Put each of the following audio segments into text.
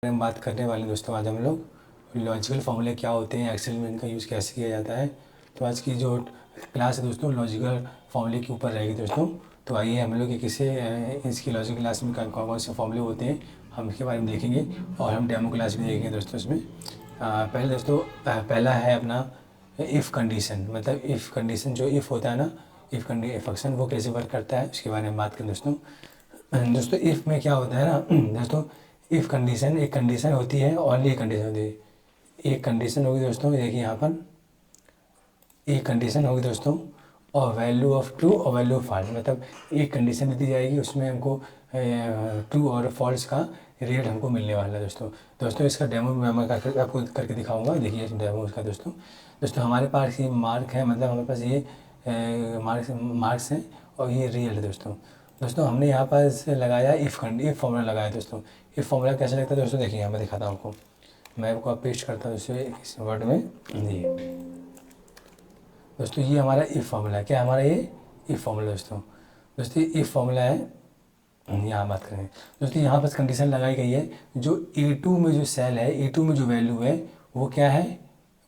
हम बात करने वाले हैं दोस्तों। आज हम लोग लॉजिकल फॉर्मूले क्या होते हैं, एक्सेल में इनका यूज़ कैसे किया जाता है। तो आज की जो क्लास है दोस्तों लॉजिकल फॉर्मूले के ऊपर रहेगी दोस्तों। तो आइए हम लोग इसकी लॉजिकल क्लास में कौन कौन से फॉर्मूले होते हैं हम इसके बारे में देखेंगे और हम डेमो क्लास भी देखेंगे दोस्तों इसमें। पहले दोस्तों पहला है अपना इफ़ कंडीशन। मतलब इफ़ कंडीशन जो इफ़ होता है ना, इफ़ फंक्शन वो कैसे वर्क करता है उसके बारे में बात करें दोस्तों। दोस्तों इफ़ में क्या होता है ना दोस्तों, इफ़ कंडीशन एक कंडीशन होती है और एक कंडीशन होती है। एक कंडीशन होगी दोस्तों, देखिए यहाँ पर एक कंडीशन होगी दोस्तों और वैल्यू ऑफ ट्रू और वैल्यू ऑफ फॉल्स। मतलब एक कंडीशन दी जाएगी, उसमें हमको ट्रू और फॉल्स का रेट हमको मिलने वाला है दोस्तों इसका डेमो मैं आपको करके दिखाऊंगा। देखिए डेमो इसका दोस्तों हमारे पास ये मार्क है, मतलब हमारे पास ये मार्क्स हैं और ये रियल है दोस्तों हमने यहाँ पर लगाया इफ़ फॉर्मूला लगाया दोस्तों। इफ़ फॉर्मूला कैसे लगता है दोस्तों, देखिए यहाँ मैं दिखाता हूँ आपको। मैं आपको पेस्ट करता हूँ इस वर्ड में। ये दोस्तों ये हमारा इफ़ फॉर्मूला है। क्या हमारा ये इफ़ फॉर्मूला दोस्तों ये इफ़ फॉर्मूला है। यहाँ बात करें दोस्तों, यहाँ पर कंडीशन लगाई गई है जो A2 में जो सेल है, A2 में जो वैल्यू है वो क्या है,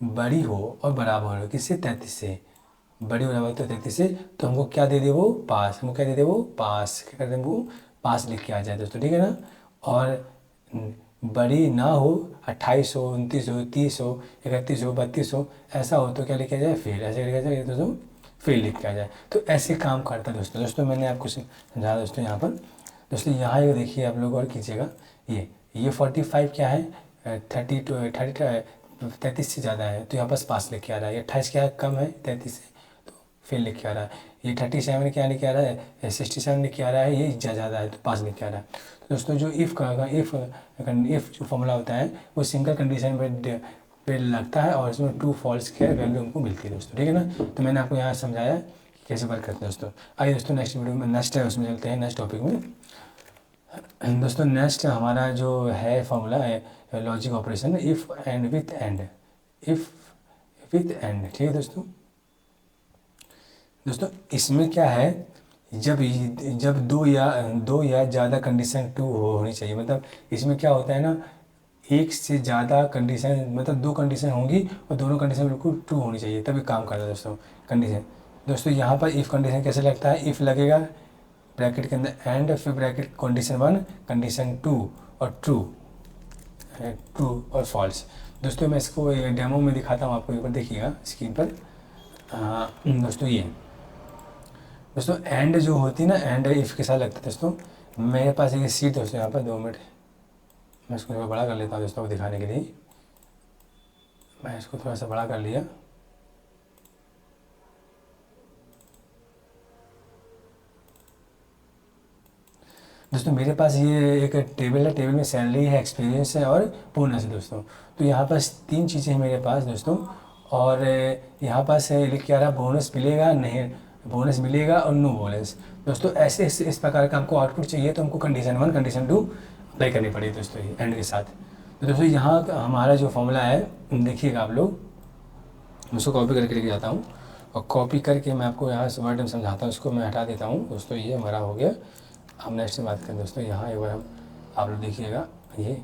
बड़ी हो और बराबर हो किससे, 33 से। बड़ी हो बराबर तो 33 से, तो हमको क्या दे दे वो पास, हमको क्या दे दे वो पास, क्या करते हैं वो पास लिख के आ जाए दोस्तों, ठीक है ना। और बड़ी ना हो 28 हो, 29 हो, 30 हो, 31 हो, 32 हो, ऐसा हो तो क्या लिखा जाए फेल, ऐसे लिखा जाए दोस्तों फेल लिख के आ जाए। तो ऐसे काम करता है दोस्तों मैंने आपको समझाया दोस्तों। यहाँ पर दोस्तों यहाँ ये देखिए आप लोग और कीजिएगा, ये 45 क्या है 33 से ज़्यादा है तो यहाँ पास लिख के आ रहा है। ये 28 क्या कम है 33 से तो फेल लिख के आ रहा है। ये 37 क्या लिख के आ रहा है, 67 लिख के आ रहा है, ये ज़्यादा है तो पास लिख के आ रहा है। तो दोस्तों जो इफ़ जो फॉर्मूला होता है वो सिंगल कंडीशन पे लगता है और इसमें ट्रू फॉल्स के वैल्यू हमको मिलती है दोस्तों, ठीक है ना। तो मैंने आपको यहाँ समझाया कि कैसे वर्क करते हैं दोस्तों। आइए दोस्तों नेक्स्ट वीडियो में नेक्स्ट है उसमें चलते हैं, नेक्स्ट टॉपिक में दोस्तों। नेक्स्ट हमारा जो है फॉर्मूला है logic operation if and with and, if with and, ठीक है दोस्तों इसमें क्या है, जब दो या ज़्यादा कंडीशन ट्रू होनी चाहिए। मतलब इसमें क्या होता है ना, एक से ज़्यादा कंडीशन, मतलब दो कंडीशन होंगी और दोनों कंडीशन बिल्कुल ट्रू होनी चाहिए तभी काम करता है दोस्तों कंडीशन। दोस्तों यहाँ पर इफ़ कंडीशन कैसे लगता है, इफ़ लगेगा ब्रैकेट के अंदर एंड, फिर ब्रैकेट कंडीशन 1 कंडीशन 2 और ट्रू और फॉल्स। दोस्तों मैं इसको डेमो में दिखाता हूँ आपको, एक बार देखिएगा स्क्रीन पर। दोस्तों एंड जो होती है ना, एंड इफ़ के साथ लगता है दोस्तों। मेरे पास एक सीट दोस्तों यहाँ पर 2 मिनट मैं इसको थोड़ा बड़ा कर लेता हूँ दोस्तों को दिखाने के लिए। मैं इसको थोड़ा सा बड़ा कर लिया। दोस्तों मेरे पास ये एक टेबल है, टेबल में सैलरी है, एक्सपीरियंस है और बोनस है दोस्तों। तो यहाँ पास 3 चीज़ें हैं मेरे पास दोस्तों। और यहाँ पास लिख के आ रहा बोनस मिलेगा, नहीं बोनस मिलेगा और नो बोनस। दोस्तों ऐसे इस प्रकार का हमको आउटपुट चाहिए तो हमको कंडीशन 1 कंडीशन 2 अप्लाई करनी पड़ेगी दोस्तों ये एंड के साथ। तो दोस्तों यहाँ हमारा जो फॉर्मूला है देखिएगा आप लोग, मैं उसको कॉपी करके लेके जाता हूँ और कॉपी करके मैं आपको यहाँ से वर्ड में समझाता हूँ, उसको मैं हटा देता हूँ दोस्तों। ये हमारा हो गया। हम नेक्स्ट बात करें दोस्तों, यहाँ एक बार हम आप लोग देखिएगा, ये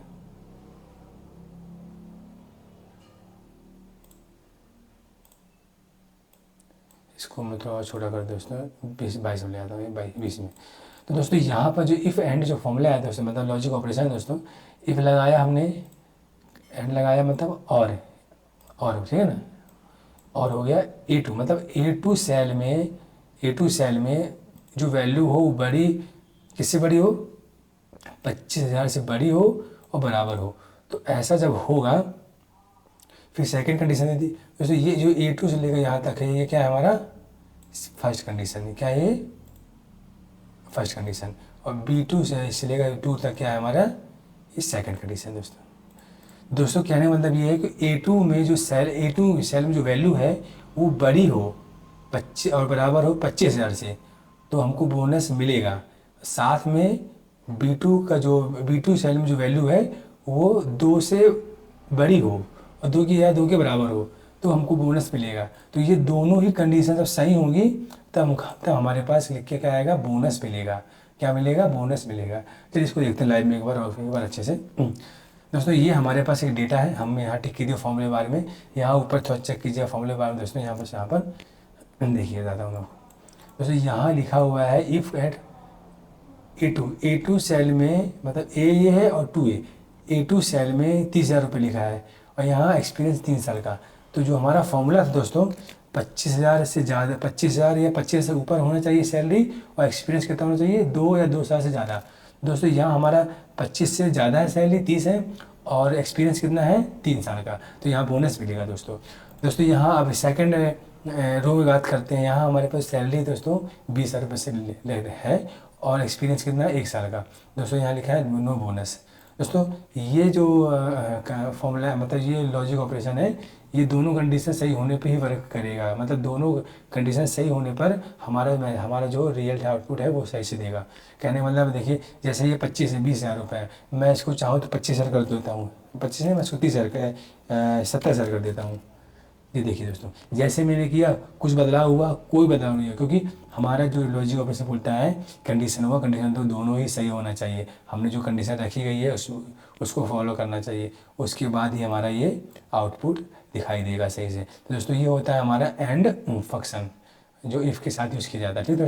इसको मैं थोड़ा छोटा कर दोस्तों 22 में ले आता हूँ, 20 में। तो दोस्तों यहाँ पर जो इफ़ एंड जो फॉर्मूला है दोस्तों, मतलब लॉजिक ऑपरेशन है दोस्तों। इफ़ लगाया हमने, एंड लगाया मतलब और ठीक है ना, और हो गया A2, मतलब A2 सेल में जो वैल्यू हो वो बड़ी, किससे बड़ी हो, 25,000 से बड़ी हो और बराबर हो। तो ऐसा जब होगा फिर सेकंड कंडीशन है दोस्तों, ये जो A2 से लेकर यहाँ तक है ये क्या है हमारा फर्स्ट कंडीशन, क्या है ये फर्स्ट कंडीशन। और B2 से लेकर 2 तक क्या है हमारा ये सेकंड कंडीशन दोस्तों कहने का मतलब ये है कि A2 में जो सेल में जो वैल्यू है वो बड़ी हो 25 और बराबर हो 25,000 से तो हमको बोनस मिलेगा। साथ में B2 सेल में जो वैल्यू है वो 2 से बड़ी हो और 2 के बराबर हो तो हमको बोनस मिलेगा। तो ये दोनों ही कंडीशन जब सही होंगी तब हमारे पास लिख के क्या आएगा, बोनस मिलेगा। क्या मिलेगा, बोनस मिलेगा। चलिए इसको देखते हैं लाइव में एक बार अच्छे से। दोस्तों ये हमारे पास एक डेटा है, हम यहाँ टिक कीजिए फॉर्मूले बार में, यहाँ ऊपर थोड़ा चेक कीजिए फॉर्मूले बार में दोस्तों, यहाँ पर देखिए ज़्यादा हूँ दोस्तों, यहाँ लिखा हुआ है इफ़ एट A2 सेल में, मतलब ये है और A2 सेल में 30,000 रुपये लिखा है और यहाँ एक्सपीरियंस 3 साल का। तो जो हमारा फॉर्मूला था दोस्तों 25,000 से ज़्यादा, 25,000 या 25 से ऊपर होना चाहिए सैलरी, और एक्सपीरियंस कितना होना चाहिए 2 या 2 साल से ज़्यादा। दोस्तों यहाँ हमारा 25 से ज़्यादा है, सैलरी 30 है और एक्सपीरियंस कितना है 3 साल का, तो यहाँ बोनस मिलेगा दोस्तों यहाँ अब सेकंड रो में बात करते हैं। यहाँ हमारे पास सैलरी दोस्तों 20,000 रुपये से है और एक्सपीरियंस कितना है 1 साल का। दोस्तों यहाँ लिखा है नो बोनस। दोस्तों ये जो फॉर्मूला है, मतलब ये लॉजिक ऑपरेशन है, ये दोनों कंडीशन सही होने पे ही वर्क करेगा, मतलब दोनों कंडीशन सही होने पर हमारा जो रियल आउटपुट है वो सही से देगा। कहने का मतलब देखिए, जैसे ये 25 है 20,000 रुपये है, मैं इसको चाहूँ तो 25,000 कर देता हूँ, 25 है मैं इसको 30,000 70,000 कर देता हूँ। ये देखिए दोस्तों, जैसे मैंने किया कुछ बदलाव हुआ, कोई बदलाव नहीं हुआ, क्योंकि हमारा जो लॉजिक ऑपरेशन बोलता है कंडीशन हुआ, कंडीशन तो दोनों ही सही होना चाहिए। हमने जो कंडीशन रखी गई है उसको फॉलो करना चाहिए, उसके बाद ही हमारा ये आउटपुट दिखाई देगा सही से। तो दोस्तों ये होता है हमारा एंड फंक्शन, जो इफ़ के साथ यूज़ किया जाता है। ठीक है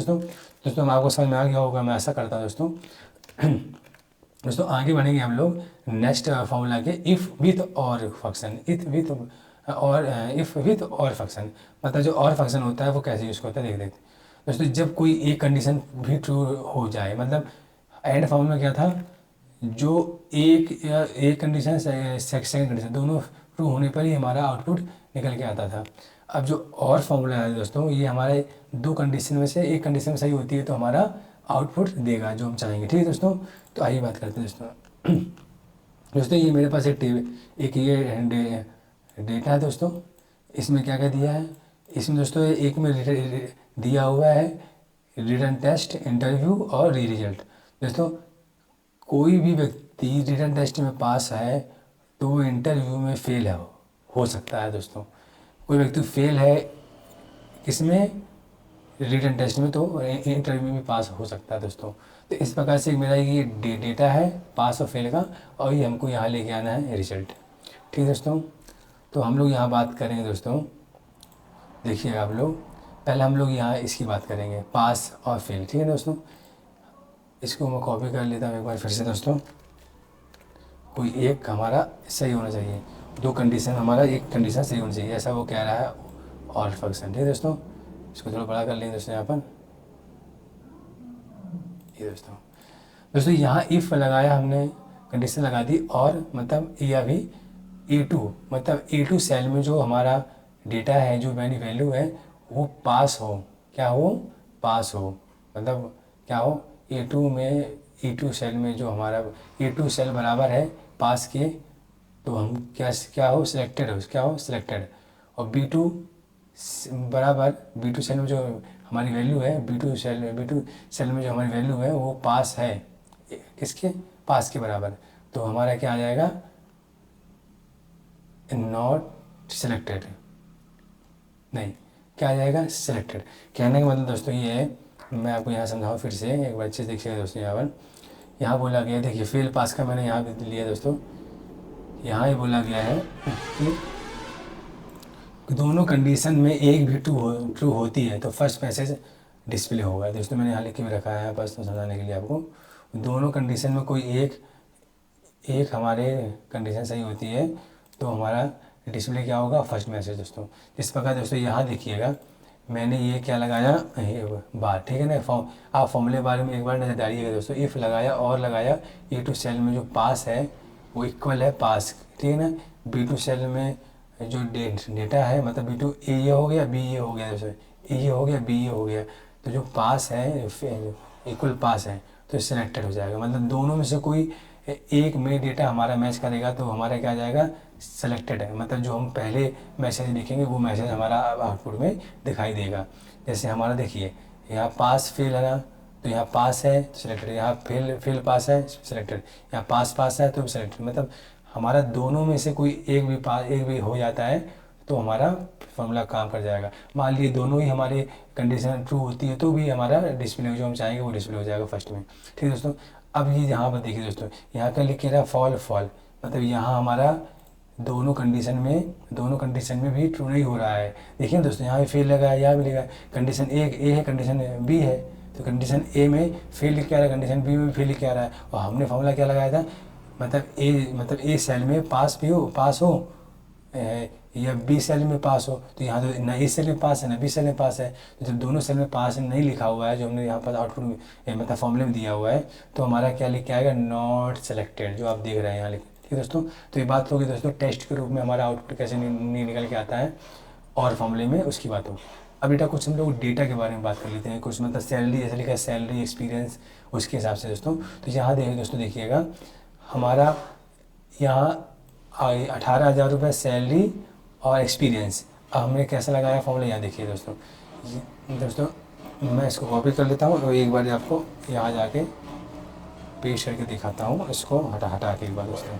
दोस्तों आपको समझ में आ गया होगा, मैं ऐसा करता हूँ दोस्तों आगे बढ़ेंगे हम लोग नेक्स्ट फॉर्मूला के इफ़ विथ और फंक्शन, इफ़ विथ और फंक्शन, मतलब जो और फंक्शन होता है वो कैसे यूज़ होता है देख दोस्तों। जब कोई एक कंडीशन भी ट्रू हो जाए, मतलब एंड फॉर्मूला क्या था, जो एक कंडीशन सेकंड कंडीशन दोनों ट्रू होने पर ही हमारा आउटपुट निकल के आता था। अब जो और फॉर्मूला है दोस्तों, ये हमारे 2 कंडीशन में से एक कंडीशन सही होती है तो हमारा आउटपुट देगा जो हम चाहेंगे। ठीक है दोस्तों, तो आइए बात करते हैं दोस्तों ये मेरे पास एक ये डेटा है दोस्तों, इसमें क्या क्या दिया है, इसमें दोस्तों एक में दिया हुआ है रिटन टेस्ट, इंटरव्यू और रिजल्ट। दोस्तों कोई भी व्यक्ति रिटन टेस्ट में पास है तो वो इंटरव्यू में फेल हो सकता है दोस्तों। कोई व्यक्ति फेल है किसमें, रिटन टेस्ट में, तो इंटरव्यू में पास हो सकता है दोस्तों। तो इस प्रकार से मेरा ये डेटा है पास और फेल का, और ये हमको यहाँ लेके आना है रिजल्ट। ठीक है दोस्तों, तो हम लोग यहाँ बात करेंगे दोस्तों, देखिए आप लोग, पहले हम लोग यहाँ इसकी बात करेंगे पास और फेल। ठीक है दोस्तों, इसको मैं कॉपी कर लेता हूँ एक बार फिर से दोस्तों। कोई एक हमारा सही होना चाहिए, 2 कंडीशन हमारा एक कंडीशन सही होनी चाहिए, ऐसा वो कह रहा है और फंक्शन। ठीक है दोस्तों, इसको थोड़ा बड़ा कर लेंगे दोस्तों यहाँ पर, ये दोस्तों यहाँ इफ़ लगाया हमने, कंडीशन लगा दी, और मतलब ये अभी A2, मतलब A2 सेल में जो हमारा डेटा है, जो मैंने वैल्यू है वो पास हो, क्या हो, पास हो, मतलब क्या हो, A2 सेल में जो हमारा A2 सेल बराबर है पास के, तो हम क्या हो, सिलेक्टेड हो, क्या हो, सिलेक्टेड। और B2 बराबर B2 सेल में जो हमारी वैल्यू है, B2 सेल में जो हमारी वैल्यू है वो पास है, किसके, पास के बराबर, तो हमारा क्या आ जाएगा, नॉट सिलेक्टेड, नहीं क्या आ जाएगा, सिलेक्टेड। कहने का मतलब दोस्तों ये है, मैं आपको यहाँ समझाऊँ फिर से एक बार अच्छे से देखिएगा दोस्तों। यहाँ बोला गया, देखिए फेल पास का मैंने यहाँ भी लिया दोस्तों, यहाँ ही बोला गया है कि दोनों कंडीशन में एक भी ट्रू होती है तो फर्स्ट मैसेज डिस्प्ले होगा। दोस्तों मैंने यहाँ लिख के भी रखा है बस समझाने के लिए आपको, दोनों कंडीशन में कोई एक हमारे कंडीशन सही होती है तो हमारा डिस्प्ले क्या होगा, फर्स्ट मैसेज दोस्तों। इस प्रकार दोस्तों यहाँ देखिएगा, मैंने ये क्या लगाया, बार, ठीक है ना, आप फॉर्मूले बारे में एक बार नजर डालिएगा दोस्तों। इफ़ लगाया और लगाया, A2 सेल में जो पास है वो इक्वल है पास, ठीक है ना। B2 सेल में जो डेटा है, मतलब B2 ये हो गया, B ये हो गया दोस्तों, ये हो गया, B ये हो गया, तो जो पास है इक्वल पास है तो सिलेक्टेड हो जाएगा। मतलब दोनों में से कोई एक में डेटा हमारा मैच करेगा तो हमारा क्या आ जाएगा, सेलेक्टेड है। मतलब जो हम पहले मैसेज लिखेंगे वो मैसेज हमारा आउटपुट में दिखाई देगा। जैसे हमारा देखिए यहाँ पास फेल है ना, तो यहाँ पास है तो सिलेक्टेड, यहाँ फेल पास है सिलेक्टेड, यहाँ पास है तो सिलेक्टेड। मतलब हमारा दोनों में से कोई एक भी हो जाता है तो हमारा फॉर्मूला काम कर जाएगा। मान लीजिए दोनों ही हमारे कंडीशन ट्रू होती है तो भी हमारा डिस्प्ले जो हम चाहेंगे वो डिस्प्ले हो जाएगा फर्स्ट में। ठीक है दोस्तों, अब ये यहाँ पर देखिए दोस्तों, यहाँ का लिख के रहा फॉल, मतलब यहाँ हमारा दोनों कंडीशन में भी ट्रू नहीं हो रहा है। देखिए दोस्तों, यहाँ भी फेल लगा है, यहाँ भी लगा है। कंडीशन ए है, कंडीशन बी है, तो कंडीशन ए में फेल लिख के आ रहा है, कंडीशन बी में फेल लिख के आ रहा है। और हमने फॉर्मूला क्या लगाया था, मतलब ए सेल में पास हो या बी सेल में पास हो। तो यहाँ तो ना ए सेल में पास है ना बी सेल में पास है। तो जब दोनों सेल में पास नहीं लिखा हुआ है, जो हमने यहाँ पर आउटपुट मतलब फॉर्मूले में दिया हुआ है, तो हमारा क्या लिख के आएगा, नॉट सेलेक्टेड, जो आप देख रहे हैं यहाँ लिख। ठीक है दोस्तों, तो ये बात होगी दोस्तों टेस्ट के रूप में हमारा आउटपुट कैसे निकल के आता है और फॉर्मूले में उसकी बात होगी। अब बेटा कुछ हम लोग डेटा के बारे में बात कर लेते हैं। कुछ मतलब सैलरी, जैसे लिखा है सैलरी एक्सपीरियंस, उसके हिसाब से दोस्तों। तो यहाँ देखिए दोस्तों, देखिएगा हमारा यहाँ 18,000 रुपये सैलरी और एक्सपीरियंस। अब हमने कैसा लगाया फॉर्मूला, यहाँ देखिए दोस्तों। दोस्तों मैं इसको कॉपी कर लेता हूँ और एक बार आपको यहाँ जाके पेश करके दिखाता हूँ, इसको हटा के एक बार दोस्तों।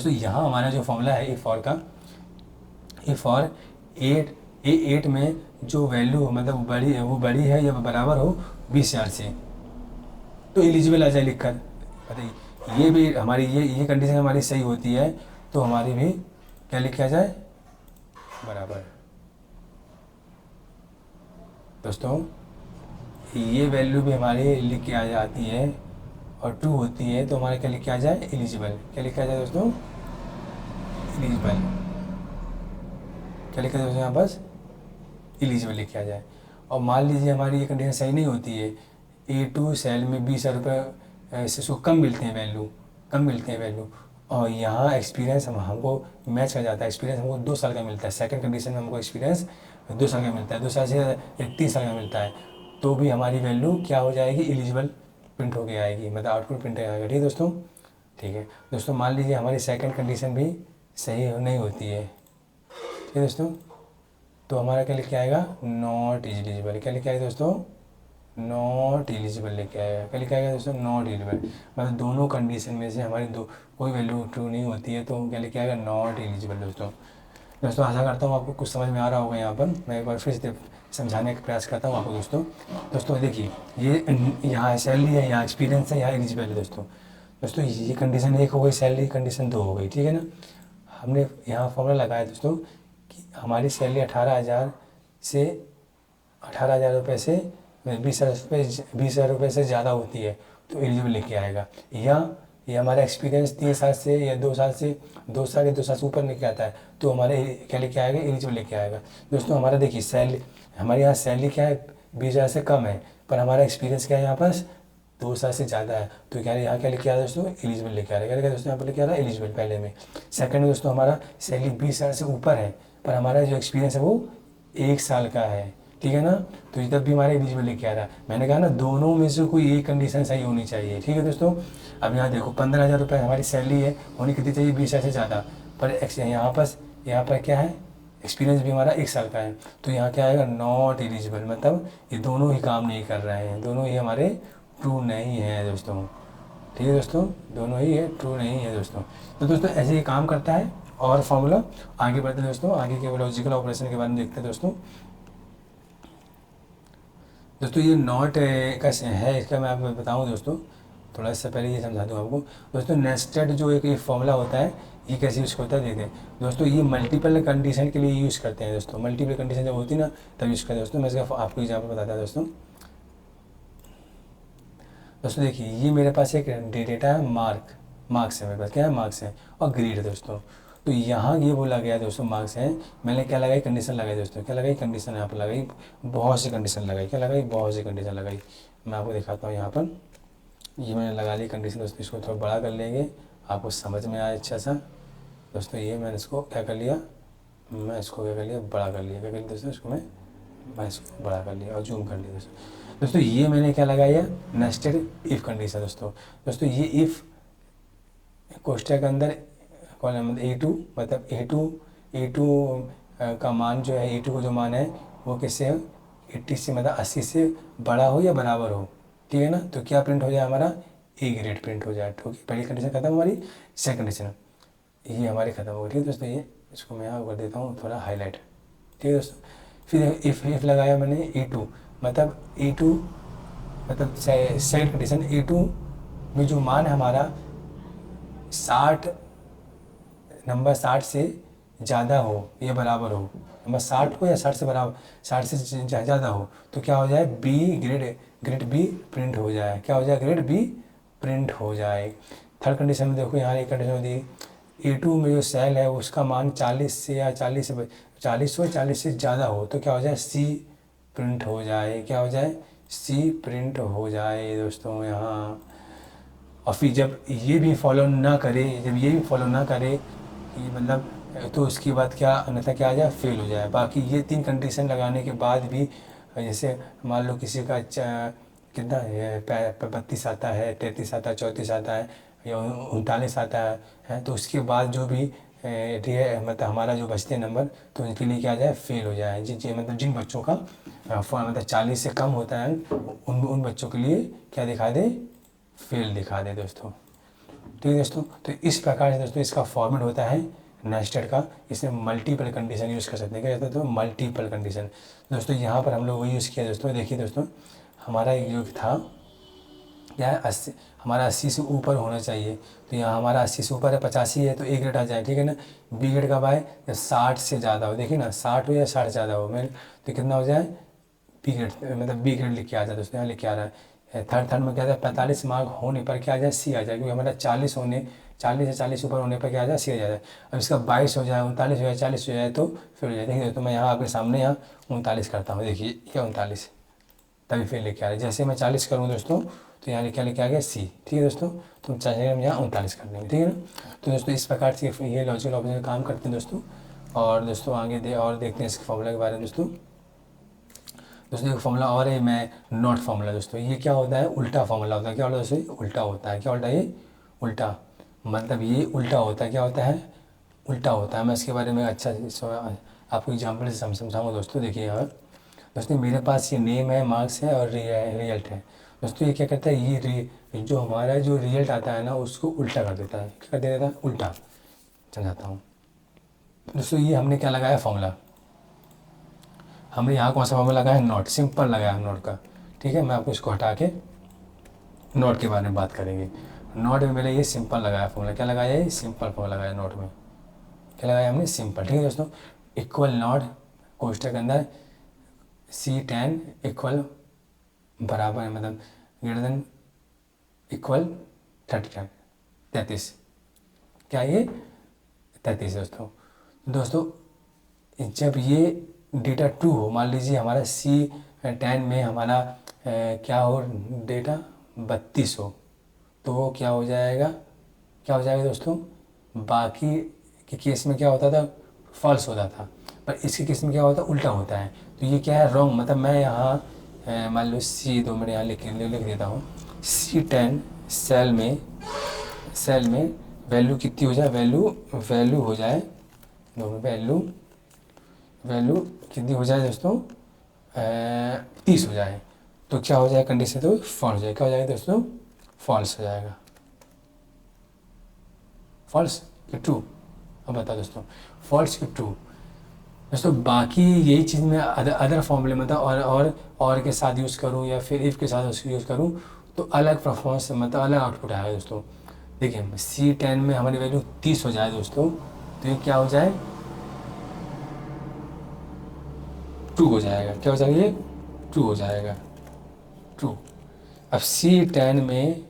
यहाँ हमारा जो फॉर्मूला है ए फॉर 8 में जो वैल्यू मतलब बड़ी है या बराबर हो 20,000 से, तो एलिजिबल आ जाए लिखकर। बताइए, ये भी हमारी ये कंडीशन हमारी सही होती है, तो हमारी भी क्या लिख के आ जाए, बराबर। दोस्तों ये वैल्यू भी हमारी लिख के आ जाती है और ट्रू होती है, तो हमारे क्या लिख के आ जाए, एलिजिबल। क्या लिख के आ जाए दोस्तों, एलिजिबल। क्या लिखा जाए दोस्तों, यहाँ बस एलिजिबल लिख के आ जाए। और मान लीजिए हमारी ये कंडीशन सही नहीं होती है, A2 सेल में 20,000 रुपये से कम मिलते हैं वैल्यू, और यहाँ एक्सपीरियंस हमको मैच कर जाता है। एक्सपीरियंस हमको 2 साल का मिलता है, सेकंड कंडीशन में हमको एक्सपीरियंस 2 साल का मिलता है, 2 साल से 3 साल का मिलता है, तो भी हमारी वैल्यू क्या हो जाएगी, एलिजिबल प्रिंट होके आएगी, मतलब आउटपुट प्रिंट आएगा। ठीक है दोस्तों, ठीक है दोस्तों। मान लीजिए हमारी सेकंड कंडीशन भी सही नहीं होती है, ठीक है दोस्तों, तो हमारा क्या लिख के आएगा, नॉट एलिजिबल। क्या लिख के आएगा दोस्तों, नॉट एलिजिबल लेके आएगा। क्या लिखा आएगा दोस्तों, नॉट एलिजिबल। मतलब दोनों कंडीशन में से हमारी कोई वैल्यू ट्रू नहीं होती है, तो क्या लिखा आएगा, नॉट एलिजिबल। दोस्तों आशा करता हूँ आपको कुछ समझ में आ रहा होगा। यहाँ पर मैं एक बार फिर से समझाने का प्रयास करता हूँ आपको दोस्तों देखिए, ये यहाँ सैलरी है, यहाँ एक्सपीरियंस है, यहाँ एलिजिबल है दोस्तों ये कंडीशन 1 हो गई, सैलरी कंडीशन 2 हो गई, ठीक है ना। हमने यहाँ फॉर्मूला लगाया दोस्तों कि हमारी सैलरी 18,000 रुपये से 20,000 रुपये से ज़्यादा होती है, तो एलिजिबल लेके आएगा। या ये हमारा एक्सपीरियंस 3 साल से या 2 साल से ऊपर लेके आता है, तो हमारे क्या लेके आएगा, एलिजिबल लेके आएगा। दोस्तों हमारा देखिए सैलरी, हमारे यहाँ सैलरी क्या है, 20,000 से कम है, पर हमारा एक्सपीरियंस क्या है, यहाँ पास 2 साल से ज़्यादा है, तो क्या यहाँ क्या लेके आ रहा है दोस्तों, एलिजिबल लेके आ रहा है। क्या दोस्तों यहाँ पर लेके आ रहा है, एलिजिबल पहले में। सेकंड में दोस्तों हमारा सैलरी 20,000 से ऊपर है, पर हमारा जो एक्सपीरियंस है वो 1 साल का है, ठीक है ना, तो तब भी हमारे एलिजिबल लेके आ रहा है। मैंने कहा ना, दोनों में से कोई एक कंडीशन सही होनी चाहिए, ठीक है दोस्तों। अब यहाँ देखो 15,000 रुपये हमारी सैलरी है, होनी कितनी चाहिए, 20,000 से ज़्यादा, पर यहाँ पर क्या है, एक्सपीरियंस भी हमारा 1 साल का है, तो यहाँ क्या आएगा, नॉट एलिजिबल। मतलब ये दोनों ही काम नहीं कर रहे हैं, दोनों ही हमारे ट्रू नहीं है दोस्तों, ठीक है दोस्तों, दोनों ही है ट्रू नहीं है दोस्तों। तो दोस्तों ऐसे ही काम करता है। और फॉर्मूला आगे बढ़ते हैं दोस्तों, आगे के लॉजिकल ऑपरेशन के बारे में देखते हैं दोस्तों ये नॉट का है, इसका मैं आपको बताऊं दोस्तों, थोड़ा इससे पहले ये समझा दूं आपको दोस्तों। नेस्टेड जो एक ये फॉर्मूला होता है, ये कैसे यूज़ होता है देखते हैं दोस्तों। ये मल्टीपल कंडीशन के लिए यूज़ करते हैं दोस्तों, मल्टीपल कंडीशन जब होती है ना तब यूज़ करते हैं दोस्तों। मैं इसका आपको एग्जाम्पल बताता हूँ दोस्तों देखिए, ये मेरे पास एक डेटा है, मार्क्स है मेरे पास, क्या है, मार्क्स है, और ग्रेड है दोस्तों। तो यहाँ ये बोला गया दोस्तों, मार्क्स है, मैंने क्या लगाई, कंडीशन लगाई दोस्तों, क्या लगाई, कंडीशन यहाँ पर लगाई, बहुत सी कंडीशन लगाई, क्या लगाई, बहुत सी कंडीशन लगाई। मैं आपको दिखाता हूँ यहाँ पर, ये मैंने लगा ली कंडीशन दोस्तों। इसको थोड़ा बड़ा कर लेंगे, आपको समझ में आए अच्छा सा दोस्तों। ये मैंने इसको क्या कर लिया, मैं इसको क्या कर लिया, बड़ा कर लिया। क्या कर लिया दोस्तों, इसको मैं इसको बड़ा कर लिया और जूम कर लिया दोस्तों। ये मैंने क्या लगाया, नेस्टेड इफ़ कंडीशन दोस्तों। ये इफ़ कोष्ठक के अंदर कॉलम A2, मतलब A2 का मान जो है, A2 को जो मान है वो किससे, 80 से, मतलब 80 से बड़ा हो या बराबर हो, ठीक है ना। तो क्या प्रिंट हो जाए, हमारा A ग्रेड प्रिंट हो जाए। ठीक है, पहली कंडीशन खत्म हमारी, सेकंड कंडीशन ये हमारी खत्म हो गई, ठीक है दोस्तों। ये इसको मैं यहाँ कर देता हूँ थोड़ा हाईलाइट, ठीक है दोस्तों। फिर इफ़ लगाया मैंने A2, मतलब A2 मतलब सेकंड कंडीशन A2 में जो मान है हमारा 60 नंबर 60 से ज़्यादा हो या बराबर हो, नंबर 60 हो या 60 से बराबर, 60 से ज़्यादा हो, तो क्या हो जाए बी ग्रेड बी प्रिंट हो जाए। क्या हो जाए? ग्रेड बी प्रिंट हो जाए। थर्ड कंडीशन में देखो, यहाँ एक कंडीशन होती है A2 में जो सेल है उसका मान 40 से या 40 हो 40 से ज़्यादा हो, तो क्या हो जाए? सी प्रिंट हो जाए। क्या हो जाए? सी प्रिंट हो जाए दोस्तों यहाँ। और फिर जब ये भी फॉलो ना करे, जब ये भी फॉलो ना करे ये मतलब, तो उसके बाद क्या अन्यथा क्या आ जाए? फेल हो जाए। बाकी ये 3 कंडीशन लगाने के बाद भी, जैसे मान लो किसी का कितना है 32 आता है, 33 आता है, 34 आता है या 39 आता है, तो उसके बाद जो भी मतलब हमारा जो बचते हैं नंबर, तो उनके लिए क्या आ जाए? फेल हो जाए। जी मतलब जिन बच्चों का मतलब 40 से कम होता है उन बच्चों के लिए क्या दिखा दे? फेल दिखा दे दोस्तों। ठीक है दोस्तों, तो इस प्रकार से दोस्तों इसका फॉर्मेट होता है नेस्टेड का। इसमें मल्टीपल कंडीशन यूज़ कर सकते हैं। क्या कहते हैं तो मल्टीपल कंडीशन। दोस्तों यहाँ पर हम लोग वही यूज़ किया दोस्तों। देखिए दोस्तों, हमारा जो था क्या है 80, हमारा 80 से ऊपर होना चाहिए, तो यहाँ हमारा 80 से ऊपर है, 85 है, तो ए ग्रेड आ जाए। ठीक है ना। बी ग्रेड कब आए? जब 60 से ज़्यादा हो। देखिए ना, 60 हो या 60 से ज़्यादा हो, मैं तो कितना हो जाए? बी ग्रेड, मतलब बी ग्रेड लिख के आ जाए दोस्तों। यहाँ लिख के आ रहा है। थर्ड में क्या था? 45 मार्क होने पर क्या आ जाए? सी आ जाए, क्योंकि हमारा 40 से 40 ऊपर होने पर क्या आ जाए? सी आ जाए। अब इसका 22 हो जाए, 39 हो जाए, 40 हो जाए, तो फिर हो जाए। देखिए तो मैं यहाँ आपके सामने यहाँ 39 करता हूँ। देखिए क्या 39, तभी फिर लेके आ रहे। जैसे मैं 40 करूँ दोस्तों, तो यहाँ क्या लेके आ गया? सी। ठीक है दोस्तों, तो हम चाहेंगे हम यहाँ 39 कर देंगे। ठीक है ना। तो दोस्तों इस प्रकार से ये लॉजिकल ऑपरेशन काम करते हैं दोस्तों। और दोस्तों आगे और देखते हैं इसके फॉर्मूला के बारे में दोस्तों। दोस्तों एक फॉर्मूला और है, मैं नॉट फार्मूला दोस्तों। ये क्या होता है? उल्टा फार्मूला होता है। क्या होता है दोस्तों? उल्टा होता है। क्या उल्टा? ये उल्टा, मतलब ये उल्टा होता है। क्या होता है? उल्टा होता है। मैं इसके बारे में अच्छा आपको एग्जाम्पल से समझाऊंगा दोस्तों। देखिए यहाँ दोस्तों, मेरे पास ये नेम है, मार्क्स है और रिजल्ट है दोस्तों। ये क्या करता है? ये जो हमारा जो रिजल्ट आता है ना, उसको उल्टा कर देता है। क्या कर देता है? उल्टा। समझाता हूँ दोस्तों। ये हमने क्या लगाया? फॉर्मूला। हमने यहाँ कौन सा फॉर्मूला लगाया? नॉट। सिंपल लगाया हम नॉट का। ठीक है, मैं आपको इसको हटा के नॉट के बारे में बात करेंगे। नॉट में मैंने ये सिंपल लगाया फॉर्मूला। क्या लगाया? ये सिंपल फॉर्मूला लगाया नॉट में। क्या लगाया हमने? सिंपल। ठीक है दोस्तों, इक्वल नॉट कोष्टक के अंदर C10 इक्वल बराबर है, मतलब ग्रेटर देन इक्वल 33। क्या ये 33 दोस्तों। जब ये डेटा ट्रू हो, मान लीजिए हमारा C10 में हमारा क्या हो? डेटा 32 हो, तो वो क्या हो जाएगा? क्या हो जाएगा दोस्तों? बाकी के केस में क्या होता था? फॉल्स होता था, पर इसके केस में क्या होता है? उल्टा होता है। तो ये क्या है? रॉन्ग। मतलब मैं यहाँ मान लो C2 मैंने यहाँ लिख देता हूँ। C10 सेल में वैल्यू कितनी हो जाए? वैल्यू हो जाए दोनों, वैल्यू कितनी हो जाए दोस्तों? 30 हो जाए, तो क्या हो जाए? कंडीशन तो फॉल्स हो जाएगा। क्या हो जाएगा दोस्तों? फॉल्स हो जाएगा। फॉल्स कि ट्रू? अब बताओ दोस्तों, फॉल्स कि ट्रू? दोस्तों बाकी यही चीज़ मैं अदर फॉर्मूले मतलब और के साथ यूज़ करूँ या फिर इफ़ के साथ यूज़ करूँ, तो अलग परफॉर्मेंस मतलब अलग आउटपुट आएगा दोस्तों। देखिए C10 में हमारी वैल्यू 30 हो जाए दोस्तों, तो ये क्या हो जाए? ट्रू हो जाएगा। क्या हो जाएगा? ये ट्रू हो जाएगा। ट्रू। अब C10 में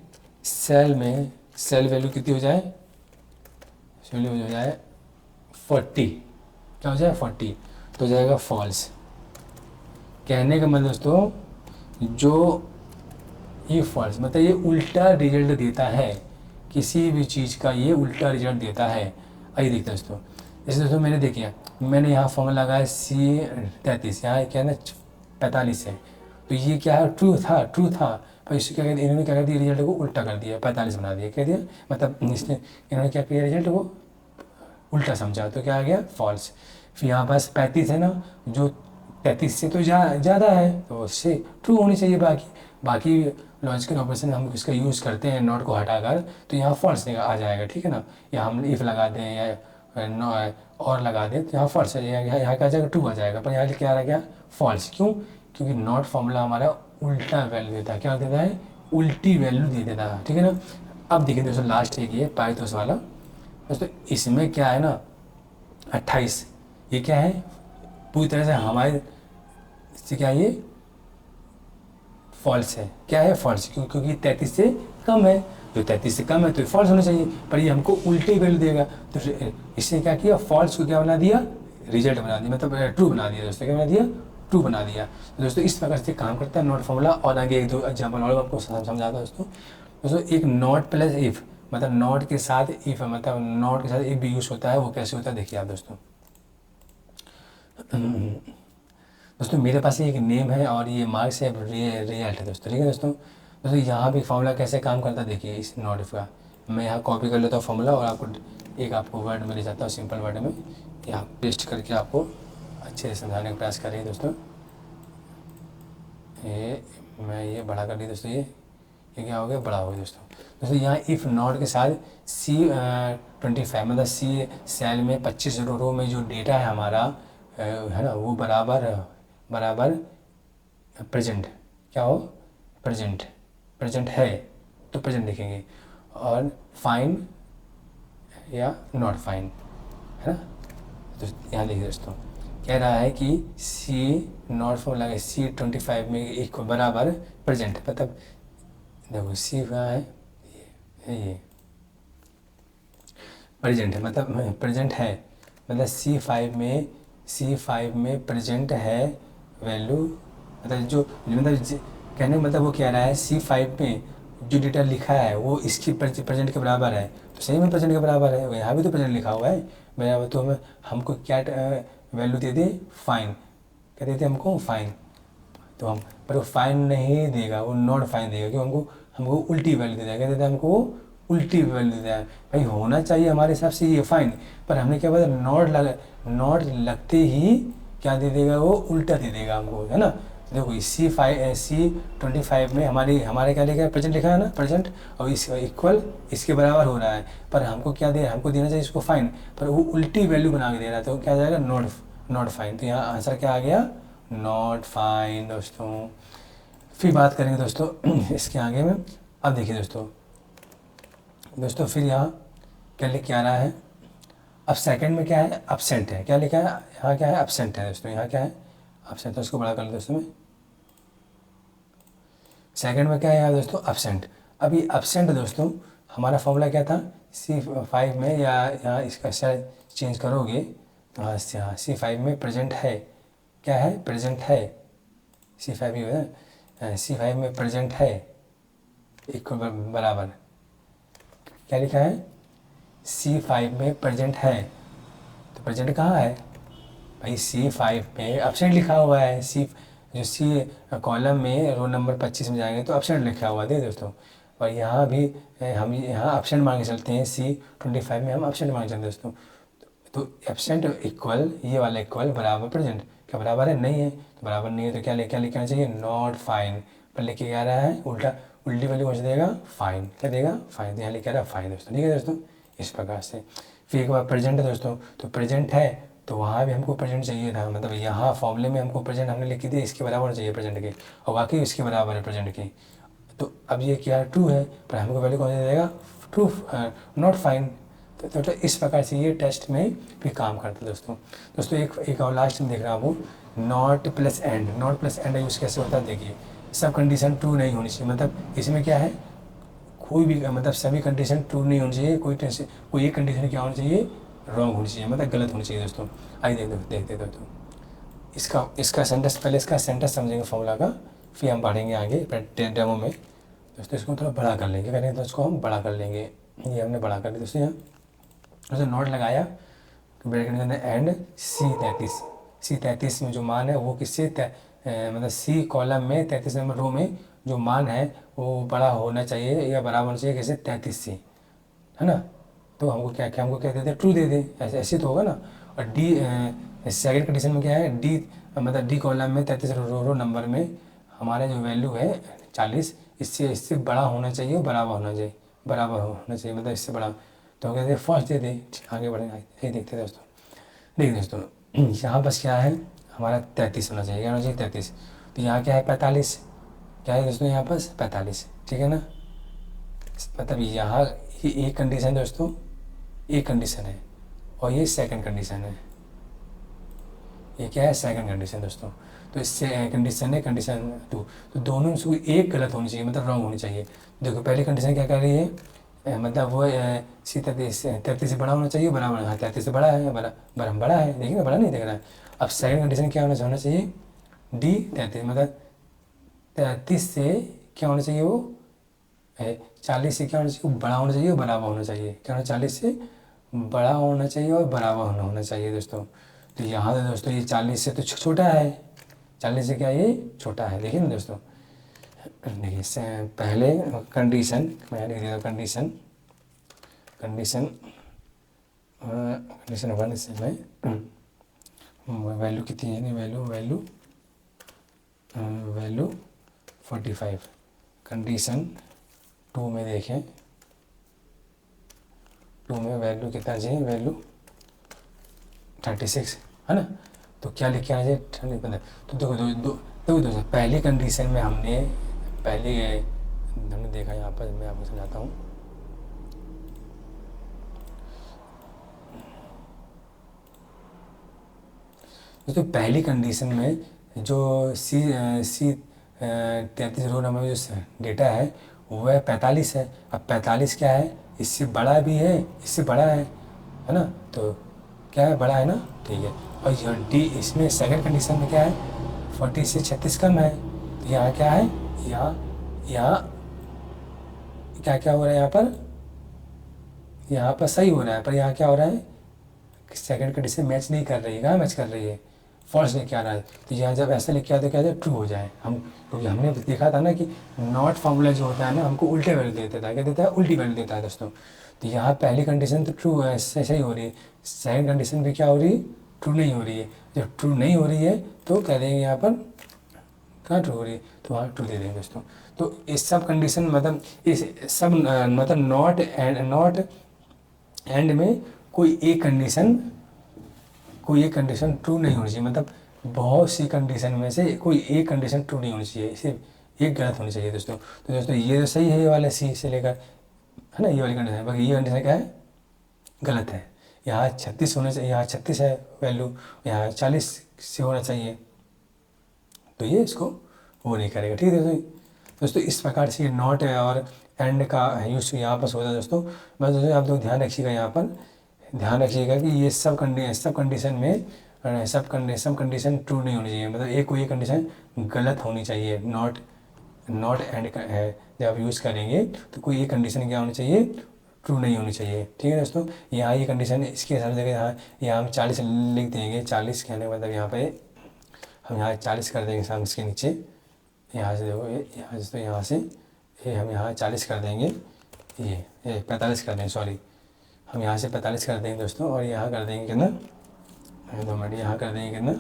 सेल वैल्यू कितनी हो जाए? वैल्यू हो जाए 40। क्या हो जाए? 40, तो हो जाएगा फॉल्स। कहने का मतलब दोस्तों, जो ये फॉल्स मतलब ये उल्टा रिजल्ट देता है, किसी भी चीज़ का ये उल्टा रिजल्ट देता है। आइए देखते हैं दोस्तों। जैसे दोस्तों मैंने देखिए, मैंने यहाँ फॉर्मूला लगाया C33, यहाँ क्या है ना 45 है, तो ये क्या है? ट्रू था, पर इसको क्या कहते, इन्होंने क्या कर दिया? रिजल्ट को उल्टा कर दिया, 45 बना दिया। कह दिया मतलब इसने इन्होंने क्या किया? रिजल्ट को उल्टा समझा, तो क्या आ गया? फॉल्स। फिर यहाँ पास 35 है ना, जो 33 से तो ज़्यादा है, तो उससे ट्रू होनी चाहिए। बाकी लॉजिकल ऑपरेशन हम इसका यूज़ करते हैं नॉट को हटाकर, तो यहाँ फॉल्स आ जाएगा। ठीक है ना। या हम इफ़ लगा दें या और लगा दें, तो यहाँ फॉल्स आ जाएगा, यहाँ क्या आ जाएगा? ट्रू आ जाएगा, पर यहाँ क्या आ गया? फॉल्स। क्यों? क्योंकि नॉट फार्मूला हमारा उल्टा वैल्यू देता है। क्या देता है? उल्टी वैल्यू दे देता है। ठीक है ना। अब देखिए दोस्तों लास्ट एक ये पाइथोस वाला दोस्तों, इसमें क्या है ना 28, ये क्या है पूरी तरह से हमारे से क्या है ये फॉल्स है। क्या है? फॉल्स, क्योंकि 33 से कम है, तो 33 से कम है तो फॉल्स होना चाहिए, पर ये हमको उल्टी वैल्यू देगा। तो इसने क्या किया, फॉल्स को क्या बना दिया, रिजल्ट बना दिया, मतलब ट्रू बना दिया दोस्तों। क्या बना दिया? ट्रू बना दिया। तो दोस्तों इस प्रकार से काम करता है नॉट फॉर्मूला। और आगे एक दो एग्जाम्पल और आपको समझाता दोस्तों। दोस्तों एक नॉट प्लस इफ, मतलब नॉट के साथ इफ, मतलब नॉट के साथ इफ भी यूज होता है, वो कैसे होता है देखिए आप दोस्तों। दोस्तों मेरे पास एक नेम है और ये मार्क्स है, रिजल्ट है दोस्तों। ठीक है दोस्तों। दोस्तों यहाँ भी फॉर्मूला कैसे काम करता है देखिए इस नॉट इफ का। मैं यहाँ कॉपी कर लेता हूँ फॉर्मूला और आपको वर्ड में ले जाता हूँ, सिंपल वर्ड में, यहाँ पेस्ट करके आपको अच्छे से समझाने का प्रयास कर रही है दोस्तों। ये बड़ा कर दी दोस्तों। ये क्या हो गया? बड़ा हो गया दोस्तों। दोस्तों यहाँ इफ़ नॉट के साथ C25, मतलब सी सेल में 25 रो में जो डेटा है हमारा है ना, वो बराबर प्रेजेंट, क्या हो? प्रेजेंट है, तो प्रेजेंट लिखेंगे। और फाइन या नॉट फाइन, है ना। तो यहाँ देखिए दोस्तों, कह रहा है कि C नॉट फॉर्मूला C25 में एक बराबर प्रेजेंट, मतलब देखो C कहाँ है, ये प्रेजेंट है, मतलब प्रेजेंट है, मतलब C5 में प्रेजेंट है वैल्यू, मतलब जो मतलब कहने का मतलब वो कह रहा है C5 में जो डेटा लिखा है वो इसकी प्रेजेंट के बराबर है, तो सही में प्रेजेंट के बराबर है, यहाँ भी तो प्रेजेंट लिखा हुआ है बराबर। तो हमें हमको क्या वैल्यू दे दे? फाइन। क्या देते हमको? फाइन। तो हम पर वो फाइन नहीं देगा, वो नॉट फाइन देगा, क्यों? हमको उल्टी वैल्यू दे देगा। क्या देता है हमको? उल्टी वैल्यू देता है। भाई होना चाहिए हमारे हिसाब से ये फाइन, पर हमने क्या बोला, नॉट लगते ही क्या दे देगा, वो उल्टा दे देगा हमको, है ना। देखो C25 में हमारे क्या लिखा है? प्रेजेंट लिखा है ना, प्रेजेंट, और इस इक्वल इसके बराबर हो रहा है, पर हमको क्या दे, हमको देना चाहिए इसको फाइन, पर वो उल्टी वैल्यू बना के दे रहा है, तो क्या जाएगा? Not fine. तो यहाँ आंसर क्या आ गया? नॉट फाइन दोस्तों। फिर बात करेंगे दोस्तों इसके आगे में। अब देखिए दोस्तों फिर यहाँ क्या लिख के आ रहा है, अब सेकंड में क्या है? एब्सेंट है। क्या लिखा है यहाँ? क्या है? एब्सेंट है दोस्तों। यहाँ क्या है? एब्सेंट। तो इसको बड़ा कर लो दोस्तों में। सेकंड में क्या है यहाँ दोस्तों? एब्सेंट। अब ये एब्सेंट दोस्तों हमारा फॉर्मूला क्या था? C5 में, या यहाँ इसका शायद चेंज करोगे तो हाँ C5 में प्रेजेंट है। क्या है? प्रेजेंट है। C5 ही है, C5 में प्रेजेंट है एक बराबर, क्या लिखा है? C5 में प्रेजेंट है, तो प्रेजेंट कहाँ है भाई? C5 में एब्सेंट लिखा हुआ है। जो C कॉलम में रो नंबर 25 में जाएंगे तो एब्सेंट लिखा हुआ है दोस्तों। और यहाँ भी हम यहाँ एब्सेंट मांगे चलते हैं, C25 में हम एब्सेंट मांगे चलते हैं दोस्तों। तो एब्सेंट इक्वल, ये वाला इक्वल बराबर प्रेजेंट, क्या बराबर है? नहीं है। तो बराबर नहीं है तो क्या लिखना चाहिए? Not fine. पर लेके क्या रहा है? उल्टी वैल्यू कौन सा देगा? फाइन। क्या देगा? फाइन। तो यहाँ लिखा रहा है फाइन दोस्तों। ठीक है दोस्तों, इस प्रकार से। फिर एक बार प्रेजेंट है दोस्तों, तो प्रेजेंट है तो वहाँ भी हमको प्रेजेंट चाहिए था, मतलब यहाँ फॉर्मूले में हमको प्रेजेंट हमने लिखी थी, इसके बराबर चाहिए प्रेजेंट के, और वाकई इसके बराबर है प्रेजेंट की। तो अब ये क्या ट्रू है, पर हमको वैल्यू कौन सा देगा? True, not fine. तो इस प्रकार से ये टेस्ट में भी काम करता है दोस्तों। एक और लास्ट में देख रहा हूँ, नॉट प्लस एंड यूज़ कैसे होता है देखिए। सब कंडीशन ट्रू नहीं होनी चाहिए, मतलब इसमें क्या है, कोई भी मतलब सभी कंडीशन ट्रू नहीं होनी चाहिए, कोई एक कंडीशन क्या होनी चाहिए? रॉन्ग होनी चाहिए, मतलब गलत होनी चाहिए दोस्तों। आइए देखते दोस्तों इसका सेंटेंस, पहले इसका सेंटेंस समझेंगे फॉर्मूला का, फिर हम पढ़ेंगे आगे डेमो में दोस्तों। इसको थोड़ा बड़ा कर लेंगे, करेंगे तो इसको हम बड़ा कर लेंगे। ये हमने बड़ा कर लिया दोस्तों। यहाँ दोस्तों नोट लगाया ब्रैकेट के अंदर एंड C33 में जो मान है वो किससे मतलब C कॉलम में 33 नंबर रो में जो मान है वो बड़ा होना चाहिए या बराबर होना चाहिए किससे? 33 से, है ना। तो हमको क्या दे दे? ट्रू दे दे, ऐसे तो होगा ना। और डी सेकेंड कंडीशन में क्या है? मतलब डी कॉलम में 33 रो नंबर में हमारा जो वैल्यू है 40, इससे बड़ा होना चाहिए, बराबर होना चाहिए, मतलब इससे बड़ा। तो कहते हैं फर्स्ट दे दे। आगे बढ़ेंगे, यही देखते दोस्तों। देखिए दोस्तों यहाँ बस क्या है, हमारा 33 होना चाहिए, क्या होना चाहिए? 33। तो यहाँ क्या है? 45। क्या है दोस्तों यहाँ पर 45, ठीक है ना। मतलब यहाँ ये एक कंडीशन दोस्तों, एक कंडीशन है और ये सेकंड कंडीशन है, ये क्या है सेकंड कंडीशन दोस्तों। तो इससे कंडीशन है कंडीशन 2, तो दोनों में से एक गलत होनी चाहिए, मतलब रॉन्ग होनी चाहिए। देखो पहली कंडीशन क्या कर रही है, मतलब वो सी 33 से बड़ा होना चाहिए, बराबर, हाँ 33 से बड़ा है, बड़ा है, देखिए ना बड़ा नहीं दिख रहा है। अब सेकंड कंडीशन क्या होना चाहिए, डी 33, मतलब 33 से क्या होना चाहिए वो 40 से क्या होना चाहिए, बड़ा होना चाहिए, बराबर होना चाहिए, क्या होना 40 से बड़ा होना चाहिए और बराबर होना चाहिए दोस्तों। तो यहाँ तो दोस्तों ये 40 से तो छोटा है, 40 से क्या ये छोटा है, देखिए ना दोस्तों। देखिए पहले कंडीशन मैं लिख देता हूँ, कंडीशन 1 से मैं वैल्यू कितनी है, वैल्यू 45। कंडीशन 2 में देखें, 2 में वैल्यू कितना चाहिए, वैल्यू 36 है ना। तो क्या लिख के आना चाहिए 35। तो देखो दोस्तों पहली कंडीशन में हमने देखा, यहाँ पर मैं आपको समझाता हूँ। दोस्तों पहली कंडीशन में जो सी 33 रो नंबर में जो डेटा है वह 45 है। अब 45 क्या है, इससे बड़ा भी है, इससे बड़ा है ना। तो क्या है, बड़ा है ना, ठीक है। और यह डी इसमें सेकंड कंडीशन में क्या है, 40 से 36 कम है। तो यहाँ क्या है, यहाँ क्या क्या हो रहा है, यहाँ पर सही हो रहा है, पर यहाँ क्या हो रहा है, सेकंड कंडीशन मैच नहीं कर रही है, कहाँ मैच कर रही है, फॉल्स लेके आ रहा है। तो यहाँ जब ऐसा लेके आते क्या ट्रू हो जाए, क्योंकि हमने देखा था ना कि नॉट फार्मूला जो होता है ना हमको उल्टे वैल्यू देता है, क्या देता है, उल्टी वैल्यू देता है दोस्तों। तो यहाँ पहली कंडीशन तो ट्रू है, सही हो रही है, सेकंड कंडीशन भी क्या हो रही है, ट्रू नहीं हो रही है। जब ट्रू नहीं हो रही है तो कह देंगे यहाँ पर कहाँ ट्रू हो रही है, तो वहाँ ट्रू दे देंगे दोस्तों। तो इस सब कंडीशन मतलब इस सब मतलब नॉट एंड में कोई एक कंडीशन ट्रू नहीं होनी चाहिए, मतलब बहुत सी कंडीशन में से कोई एक कंडीशन ट्रू नहीं होनी चाहिए, सिर्फ एक गलत होनी चाहिए दोस्तों। तो दोस्तों ये तो सही है, ये वाला सी से लेकर है ना, ये वाली कंडीशन, बाकी ये कंडीशन क्या है, गलत है। यहाँ 36 होना चाहिए, यहाँ 36 है वैल्यू, यहाँ 40 से होना चाहिए, तो ये इसको वो नहीं करेगा, ठीक है दोस्तों। इस प्रकार से ये नॉट और एंड का यूज़ यहाँ पर होता है दोस्तों। बस दोस्तों आप लोग ध्यान रखिएगा, यहाँ पर ध्यान रखिएगा कि ये सब कंडीशन में सब कंडीशन ट्रू नहीं होनी चाहिए, मतलब कोई एक कंडीशन गलत होनी चाहिए। नॉट एंड है जब आप यूज़ करेंगे तो कोई एक कंडीशन क्या होनी चाहिए, ट्रू नहीं होनी चाहिए, ठीक है दोस्तों। यहाँ ये कंडीशन इसके हिसाब से यहाँ हम 40 लिख देंगे, 40 कहने का मतलब यहाँ पे हम यहाँ 40 कर देंगे साम इसके नीचे, यहाँ से देखो यहाँ से हम यहाँ 40 कर देंगे, ये 45 कर देंगे, सॉरी हम यहाँ से 45 कर देंगे दोस्तों, और यहाँ कर देंगे कितना, 2 मिनट, यहाँ कर देंगे कितना,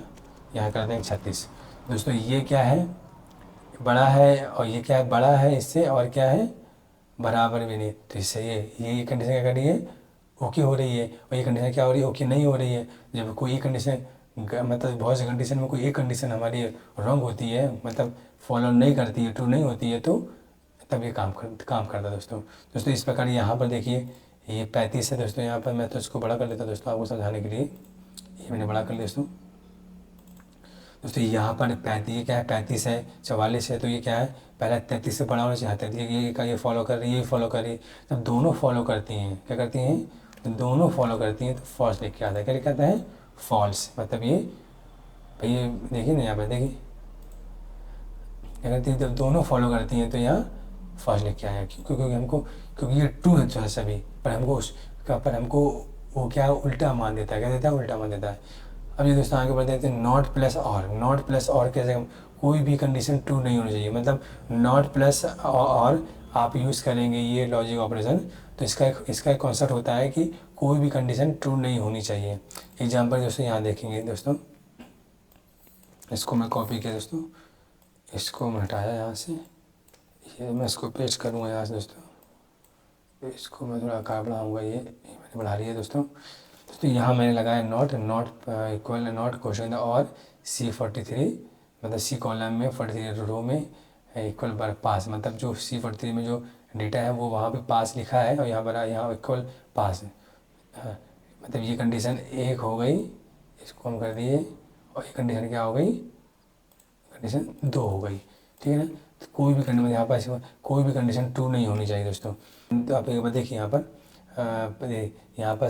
यहाँ कर देंगे 36 दोस्तों। ये क्या है, बड़ा है, और ये क्या है, बड़ा है इससे, और क्या है, बराबर भी नहीं। तो इससे ये कंडीशन क्या कर रही है, ओके हो रही है, और ये कंडीशन क्या हो रही है, ओके नहीं हो रही है। जब कोई एक कंडीशन मतलब बहुत से कंडीशन में कोई एक कंडीशन हमारी रॉन्ग होती है, मतलब फॉलो नहीं करती है, ट्रू नहीं होती है, तो तब ये काम करता है दोस्तों। इस प्रकार यहाँ पर देखिए ये 35 है दोस्तों, यहाँ पर मैं तो इसको बड़ा कर लेता हूँ दोस्तों आपको समझाने के लिए, ये मैंने बड़ा कर लिया दोस्तों। यहाँ पर 35 क्या है, 35 है, 44 है, तो ये क्या है, पहले 33 से बड़ा होना चाहिए, 33 ये फॉलो कर रही है, ये फॉलो कर रही है। जब दोनों फॉलो करती हैं, क्या करती हैं, तो दोनों फॉलो करती हैं तो फॉल्स लिख के आता है, क्या लिखा आता है, फॉल्स। मतलब ये भाई ये देखिए ना, यहाँ पर देखिए क्या करती है, जब दोनों फॉलो करती हैं तो यहाँ फॉल्स लिख के आया, क्योंकि ये ट्रू है जो है सभी, पर हमको वो क्या उल्टा मान देता है, क्या देता है, उल्टा मान देता है। अब ये दोस्तों आगे बढ़ते हैं, नॉट प्लस और कैसे, कोई भी कंडीशन ट्रू नहीं होनी चाहिए, मतलब नॉट प्लस और आप यूज़ करेंगे ये लॉजिक ऑपरेशन, तो इसका एक कॉन्सेप्ट होता है कि कोई भी कंडीशन ट्रू नहीं होनी चाहिए। एग्जाम्पल दोस्तों यहाँ देखेंगे दोस्तों, इसको मैं कॉपी किया दोस्तों, इसको मैं हटाया यहाँ से, ये मैं इसको पेस्ट करूँगा यहाँ से दोस्तों, इसको मैं थोड़ा आकार बढ़ाऊँगा, ये मैंने बढ़ा लिया दोस्तों। यहाँ मैंने लगाया नॉट इक्वल नॉट क्वेश्चन और C43, मतलब C कॉलम में 43 रो में इक्वल बार पास, मतलब जो C43 में जो डेटा है वो वहाँ पे पास लिखा है और यहाँ इक्वल पास है। हाँ, मतलब ये कंडीशन 1 हो गई, इसको हम कर दिए, और ये कंडीशन क्या हो गई, कंडीशन 2 हो गई। ठीक है ना। तो कोई भी कंडीशन यहाँ पर कोई भी कंडीशन ट्रू नहीं होनी चाहिए दोस्तों। तो आप एक बार देखिए यहाँ पर यहाँ पर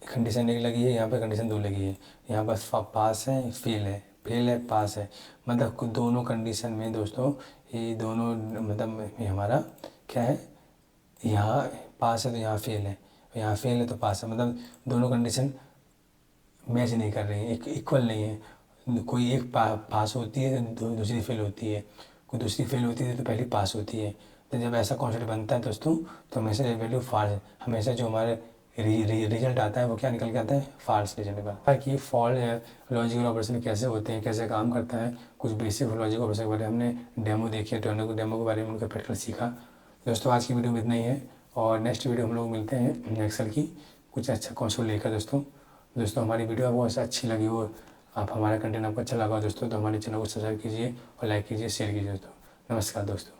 कंडीशन 1 लगी है, यहाँ पर कंडीशन 2 लगी है, यहाँ पर पास है, फेल है, पास है, मतलब दोनों कंडीशन में दोस्तों ये दोनों मतलब ये हमारा क्या है, यहाँ पास है तो यहाँ फेल है, यहाँ फेल है तो पास है, मतलब दोनों कंडीशन मैच नहीं कर रही है, इक्वल नहीं है। कोई एक पास होती है तो दूसरी फेल होती है, कोई दूसरी फेल होती है तो पहली पास होती है। तो जब ऐसा कॉन्सेप्ट बनता है दोस्तों तो हमेशा वैल्यू फॉल्स, हमेशा जो हमारे रिजल्ट आता है वो क्या निकल के आता है, फॉल्स रिजल्ट निकलता है। कि फॉल्ट लॉजिकल ऑपरेशन कैसे होते हैं, कैसे काम करता है, कुछ बेसिक लॉजिकल ऑपरेशन के बारे में हमने डेमो देखी है, डेमो के बारे में उनका प्रैक्टिकल सीखा। दोस्तों आज की वीडियो में इतना ही है, और नेक्स्ट वीडियो हम लोग मिलते हैं एक्सेल की कुछ अच्छा कॉन्सेप्ट लेकर। दोस्तों हमारी वीडियो आपको ऐसा अच्छी लगी हो, आप हमारा कंटेंट आपको अच्छा लगा दोस्तों, तो हमारे चैनल को सब्सक्राइब कीजिए और लाइक कीजिए, शेयर कीजिए दोस्तों। नमस्कार दोस्तों।